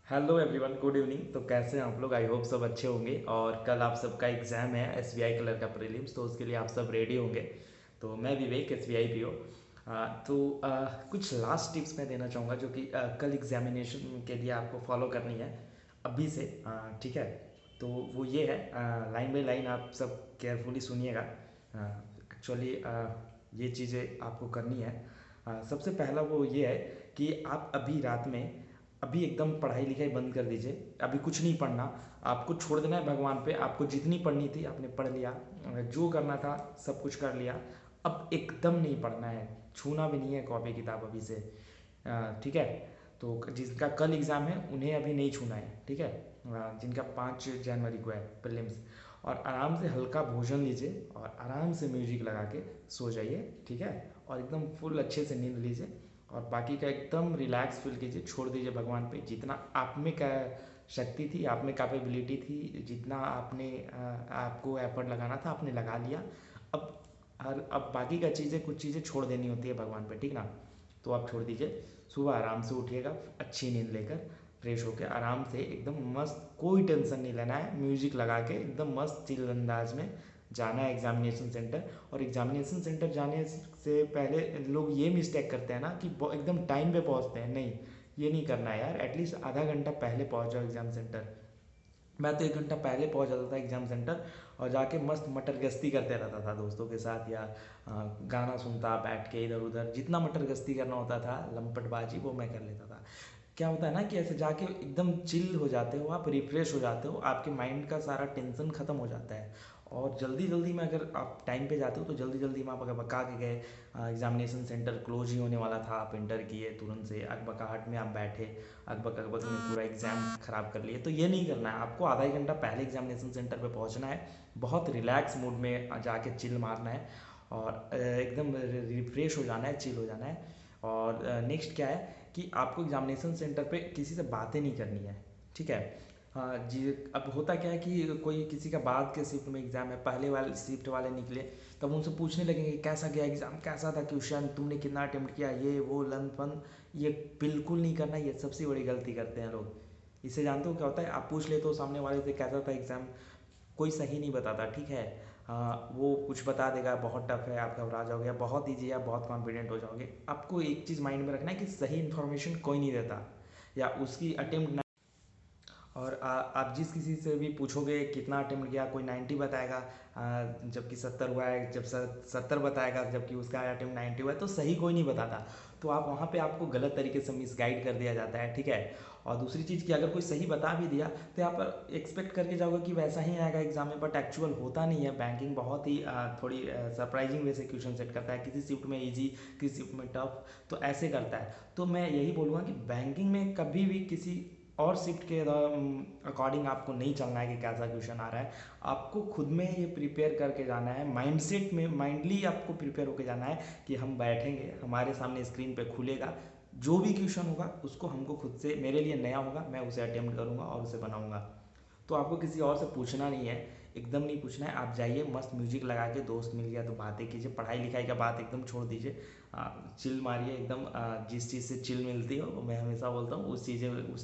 Hello everyone, good evening. तो कैसे हैं आप लोग? आई होप सब अच्छे होंगे। और कल आप सबका एग्ज़ाम है एसबीआई कलर का प्रीलिम्स, तो उसके लिए आप सब रेडी होंगे। तो मैं विवेक, एसबीआई पीओ। कुछ लास्ट टिप्स मैं देना चाहूँगा जो कि कल एग्जामिनेशन के लिए आपको फॉलो करनी है अभी से। ठीक है। तो वो ये है, लाइन बाय लाइन आप सब केयरफुली सुनिएगा। एक्चुअली ये चीज़ें आपको करनी है। सबसे पहला वो ये है कि आप अभी रात में अभी एकदम पढ़ाई लिखाई बंद कर दीजिए। अभी कुछ नहीं पढ़ना, आपको छोड़ देना है भगवान पे। आपको जितनी पढ़नी थी आपने पढ़ लिया, जो करना था सब कुछ कर लिया। अब एकदम नहीं पढ़ना है, छूना भी नहीं है कॉपी किताब अभी से। ठीक है। तो जिनका कल एग्ज़ाम है उन्हें अभी नहीं छूना है, ठीक है। जिनका 5 जनवरी को है प्रीलिम्स। और आराम से हल्का भोजन लीजिए और आराम से म्यूजिक लगा के सो जाइए, ठीक है। और एकदम फुल अच्छे से नींद लीजिए और बाकी का एकदम रिलैक्स फील कीजिए। छोड़ दीजिए भगवान पे। जितना आप में का शक्ति थी, आप में कैपेबिलिटी थी, जितना आपने आपको एफर्ट लगाना था आपने लगा लिया। अब अब बाकी का चीज़ें, कुछ चीज़ें छोड़ देनी होती है भगवान पे, ठीक ना। तो आप छोड़ दीजिए। सुबह आराम से उठिएगा, अच्छी नींद लेकर फ्रेश होकर आराम से एकदम मस्त, कोई टेंशन नहीं लेना है, म्यूजिक लगा के एकदम मस्त चिल अंदाज में जाना है एग्जामिनेशन सेंटर। और एग्जामिनेशन सेंटर जाने से पहले लोग ये मिस्टेक करते हैं ना कि एकदम टाइम पे पहुंचते हैं। नहीं, ये नहीं करना है यार। एटलीस्ट आधा घंटा पहले पहुंच जाओ एग्जाम सेंटर। मैं तो 1 घंटा पहले पहुंच जाता था एग्जाम सेंटर और जाके मस्त मटर गश्ती करते रहता था दोस्तों के साथ, या गाना सुनता बैठ के इधर उधर। जितना मटर गश्ती करना होता था, लंपटबाजी, वो मैं कर लेता था। क्या होता है ना कि ऐसे जाके एकदम चिल हो जाते हो, आप रिफ्रेश हो जाते हो, आपके माइंड का सारा टेंशन खत्म हो जाता है। और जल्दी जल्दी में अगर आप टाइम पे जाते हो तो जल्दी जल्दी में आप अगर बका के गए, एग्जामिनेशन सेंटर क्लोज ही होने वाला था, आप इंटर किए तुरंत से, अकबकाहट में आप बैठे, अकबक अकबक में पूरा एग्जाम खराब कर लिए। तो ये नहीं करना है आपको। आधा 1 घंटा पहले एग्जामिनेशन सेंटर पे पहुंचना है, बहुत रिलैक्स मूड में जाके चिल मारना है और एकदम रिफ्रेश हो जाना है, चिल हो जाना है। और नेक्स्ट क्या है कि आपको एग्जामिनेशन सेंटर पे किसी से बातें नहीं करनी है, ठीक है। हाँ जी। अब होता क्या है कि कोई किसी का बाद के शिफ्ट में एग्ज़ाम है, पहले वाले शिफ्ट वाले निकले, तब उनसे पूछने लगेंगे कैसा गया एग्ज़ाम, कैसा था क्वेश्चन, तुमने कितना अटेम्प्ट किया, ये वो लन फन। ये बिल्कुल नहीं करना, ये सबसे बड़ी गलती करते हैं लोग। इससे जानते हो क्या होता है, आप पूछ लेते हो सामने वाले से कैसा था एग्ज़ाम, कोई सही नहीं बताता, ठीक है। वो कुछ बता देगा बहुत टफ है, आप घबरा जाओगे, या बहुत ईजी है आप बहुत कॉन्फिडेंट हो जाओगे। आपको एक चीज़ माइंड में रखना है कि सही इन्फॉर्मेशन कोई नहीं देता, या उसकी अटेम्प्ट। और आप जिस किसी से भी पूछोगे कितना अटेम्प्ट किया, कोई 90 बताएगा, जबकि 70 हुआ है, जब 70 बताएगा जबकि उसका अटेम्प्ट 90 हुआ है, तो सही कोई नहीं बताता। तो आप वहाँ पे आपको गलत तरीके से मिसगाइड कर दिया जाता है, ठीक है। और दूसरी चीज़ कि अगर कोई सही बता भी दिया तो आप एक्सपेक्ट करके जाओगे कि वैसा ही आएगा एग्जाम में, बट एक्चुअल होता नहीं है। बैंकिंग बहुत ही थोड़ी सरप्राइजिंग वे से क्वेश्चन सेट करता है, किसी शिफ्ट में ईजी, किसी शिफ्ट में टफ, तो ऐसे करता है। तो मैं यही बोलूँगा कि बैंकिंग में कभी भी किसी और शिफ्ट के अकॉर्डिंग आपको नहीं चलना है कि कैसा क्वेश्चन आ रहा है। आपको खुद में ये प्रिपेयर करके जाना है, माइंडसेट में माइंडली आपको प्रिपेयर होकर जाना है कि हम बैठेंगे, हमारे सामने स्क्रीन पे खुलेगा, जो भी क्वेश्चन होगा उसको हमको खुद से, मेरे लिए नया होगा, मैं उसे अटेम्प्ट करूँगा और उसे बनाऊँगा। तो आपको किसी और से पूछना नहीं है, एकदम नहीं पूछना है। आप जाइए मस्त म्यूजिक लगा के, दोस्त मिल गया तो बातें कीजिए, पढ़ाई लिखाई का बात एकदम छोड़ दीजिए। चिल मारिए एकदम। जिस चीज़ से चिल मिलती हो, मैं हमेशा बोलता हूँ उस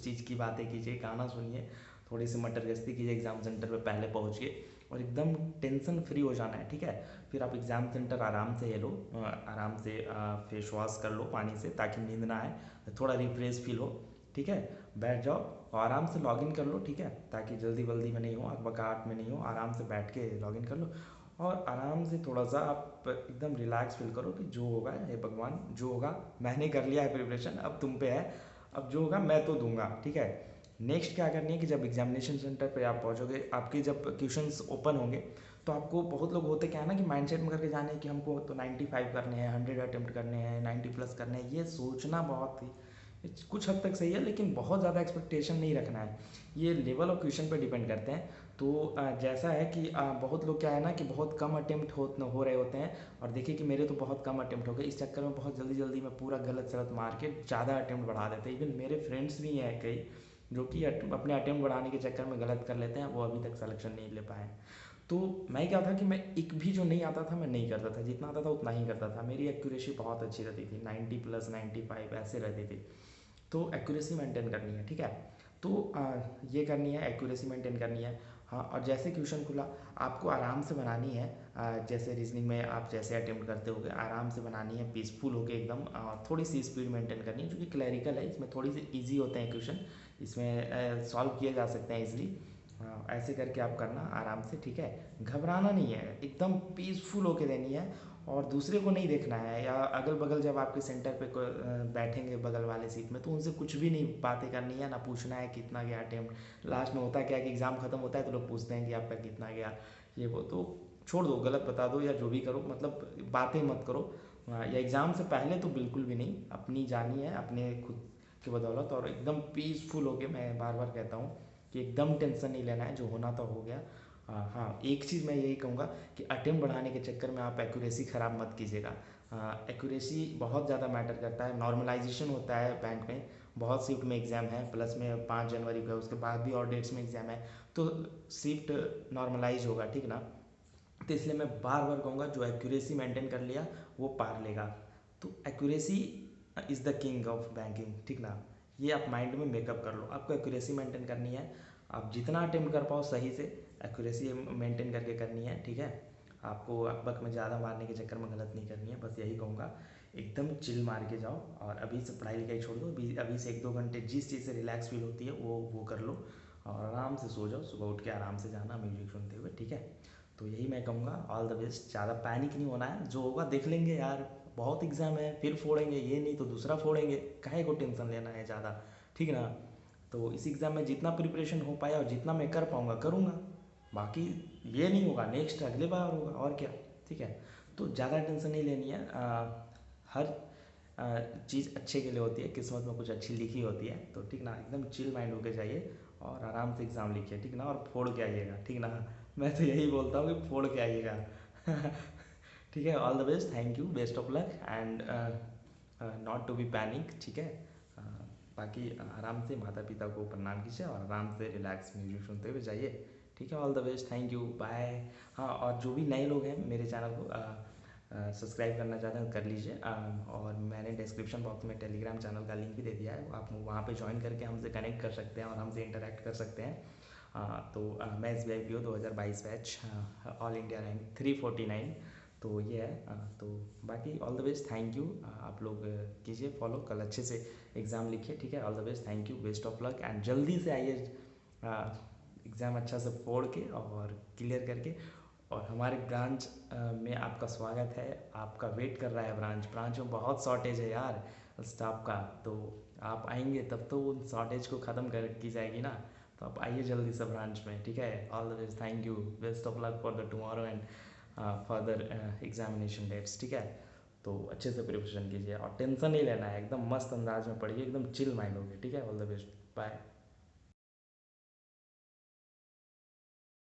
चीज़ की बातें कीजिए, गाना सुनिए, थोड़ी सी मटर गश्ती कीजिए, एग्जाम सेंटर पे पहले पहुँचिए और एकदम टेंशन फ्री हो जाना है, ठीक है। फिर आप एग्जाम सेंटर आराम से ये लो, आराम से फेस वॉश कर लो पानी से, ताकि नींद ना आए, थोड़ा रिफ्रेश फील हो, ठीक है। बैठ जाओ और आराम से लॉगिन कर लो, ठीक है, ताकि जल्दी वल्दी में नहीं हो, अकबकाहट में नहीं हो, आराम से बैठ के लॉगिन कर लो। और आराम से थोड़ा सा आप एकदम रिलैक्स फील करो कि जो होगा, हे भगवान जो होगा मैंने कर लिया है प्रिपरेशन, अब तुम पे है, अब जो होगा मैं तो दूंगा, ठीक है। नेक्स्ट क्या करनी है कि जब एग्जामिनेशन सेंटर पे आप पहुंचोगे, आपके जब क्वेश्चंस ओपन होंगे, तो आपको, बहुत लोग होते क्या है ना कि माइंडसेट में करके जाने कि हमको तो 95 करने हैं, 100 अटेम्प्ट करने हैं, 90 प्लस करने हैं। ये सोचना बहुत ही कुछ हद तक सही है, लेकिन बहुत ज़्यादा एक्सपेक्टेशन नहीं रखना है। ये लेवल ऑफ क्वेश्चन पे डिपेंड करते हैं। तो जैसा है कि बहुत लोग क्या है ना कि बहुत कम अटेम्प्ट हो रहे होते हैं, और देखिए कि मेरे तो बहुत कम अटेम्प्ट हो गए, इस चक्कर में बहुत जल्दी जल्दी में पूरा गलत सलत मार के ज़्यादा अटेम्प्ट बढ़ा देते हैं। इवन मेरे फ्रेंड्स भी हैं कई जो कि अपने अटेम्प्ट बढ़ाने के चक्कर में गलत कर लेते हैं, वो अभी तक सिलेक्शन नहीं ले पाए। तो मैं क्या था कि मैं एक भी जो नहीं आता था मैं नहीं करता था, जितना आता था उतना ही करता था। मेरी एक्यूरेसी बहुत अच्छी रहती थी, 90 प्लस 95 ऐसे रहती थी। तो एक्यूरेसी मेंटेन करनी है, ठीक है। तो ये करनी है, एक्यूरेसी मेंटेन करनी है। हाँ, और जैसे क्वेश्चन खुला आपको आराम से बनानी है। जैसे रीजनिंग में आप जैसे अटेम्प्ट करते होगे आराम से बनानी है, पीसफुल होके एकदम। थोड़ी सी स्पीड मेंटेन करनी है क्योंकि क्लैरिकल है, इसमें थोड़ी सी ईजी होते हैं क्वेश्चन, इसमें सॉल्व किए जा सकते हैं ईजिली। ऐसे करके आप करना आराम से, ठीक है। घबराना नहीं है, एकदम पीसफुल होके देनी है और दूसरे को नहीं देखना है, या अगल बगल जब आपके सेंटर पे बैठेंगे बगल वाले सीट में तो उनसे कुछ भी नहीं बातें करनी है, ना पूछना है कितना गया अटेम्प्ट। लास्ट में होता क्या है कि एग्ज़ाम खत्म होता है तो लोग पूछते हैं कि आपका कितना गया, ये वो, तो छोड़ दो, गलत बता दो या जो भी करो, मतलब बातें मत करो। या एग्ज़ाम से पहले तो बिल्कुल भी नहीं, अपनी जानी है अपने खुद की बदौलत, और एकदम पीसफुल होके, मैं बार बार कहता हूँ कि एकदम टेंशन नहीं लेना है, जो होना तो हो गया। हाँ, एक चीज़ मैं यही कहूँगा कि अटेम्प्ट बढ़ाने के चक्कर में आप एक्यूरेसी ख़राब मत कीजिएगा। एक्यूरेसी बहुत ज़्यादा मैटर करता है। नॉर्मलाइजेशन होता है बैंक में, बहुत शिफ्ट में एग्ज़ाम है, प्लस में 5 जनवरी को है, उसके बाद भी और डेट्स में एग्ज़ाम है, तो शिफ्ट नॉर्मलाइज होगा, ठीक ना। तो इसलिए मैं बार बार कहूँगा जो एक्यूरेसी मेंटेन कर लिया वो पार लेगा। तो accuracy is the king of banking, ठीक ना। ये आप माइंड में मेकअप कर लो, आपको एक्यूरेसी मेंटेन करनी है। आप जितना अटेम्प्ट कर पाओ सही से एक्यूरेसी मेंटेन करके करनी है, ठीक है। आपको अकबक में ज़्यादा मारने के चक्कर में गलत नहीं करनी है, बस यही कहूँगा। एकदम चिल मार के जाओ और अभी से पढ़ाई लिखाई छोड़ दो, अभी से 1-2 घंटे जिस चीज़ से रिलैक्स फील होती है वो कर लो, और आराम से सो जाओ, सुबह उठ के आराम से जाना म्यूजिक सुनते हुए, ठीक है। तो यही मैं कहूँगा, ऑल द बेस्ट। ज़्यादा पैनिक नहीं होना है, जो होगा देख लेंगे यार, बहुत एग्जाम है, फिर फोड़ेंगे, ये नहीं तो दूसरा फोड़ेंगे, काहे को टेंशन लेना है ज़्यादा, ठीक है ना। तो इस एग्ज़ाम में जितना प्रिपरेशन हो पाया और जितना मैं कर पाऊँगा करूँगा, बाकी ये नहीं होगा नेक्स्ट अगले बार होगा, और क्या, ठीक है। तो ज़्यादा टेंशन नहीं लेनी है। हर चीज़ अच्छे के लिए होती है, किस्मत में कुछ अच्छी लिखी होती है, तो ठीक ना, एकदम चिल माइंड होके जाइए और आराम से एग्ज़ाम लिखिए, ठीक ना, और फोड़ के आइएगा, ठीक ना। मैं तो यही बोलता हूँ कि फोड़ के आइएगा। ठीक है, all the best, thank you, best of luck and not to be panic, ठीक है। बाकी आराम से माता पिता को प्रणाम कीजिए और आराम से रिलैक्स म्यूजिक सुनते हुए जाइए, ठीक है। All the best, thank you, bye. हाँ, और जो भी नए लोग हैं मेरे चैनल को सब्सक्राइब करना चाहते हैं कर लीजिए, और मैंने डिस्क्रिप्शन बॉक्स में टेलीग्राम चैनल का लिंक भी दे दिया है, आप वहाँ पे ज्वाइन करके हमसे कनेक्ट कर सकते हैं और हमसे इंटरेक्ट कर सकते हैं। तो मैं SBI PO 2022 batch, all India rank 349, तो ये है। तो बाकी all the best, thank you. आप लोग कीजिए फॉलो, कल अच्छे से एग्ज़ाम लिखिए, ठीक है। All the best, thank you, best of luck and जल्दी से आइए एग्ज़ाम अच्छा से फोड़ के और क्लियर करके, और हमारे ब्रांच में आपका स्वागत है, आपका वेट कर रहा है। ब्रांच में बहुत शॉर्टेज है यार स्टाफ का, तो आप आएंगे तब तो उन शॉर्टेज को ख़त्म कर की जाएगी ना, तो आप आइए जल्दी से ब्रांच में, ठीक है। All the best, thank you, best of luck for the tomorrow and further examination dates, ठीक है। तो अच्छे से प्रिपरेशन कीजिए और टेंशन नहीं लेना है, एकदम मस्त अंदाज में पढ़िए, एकदम चिल माइंड होगी, ठीक है। All the best, bye.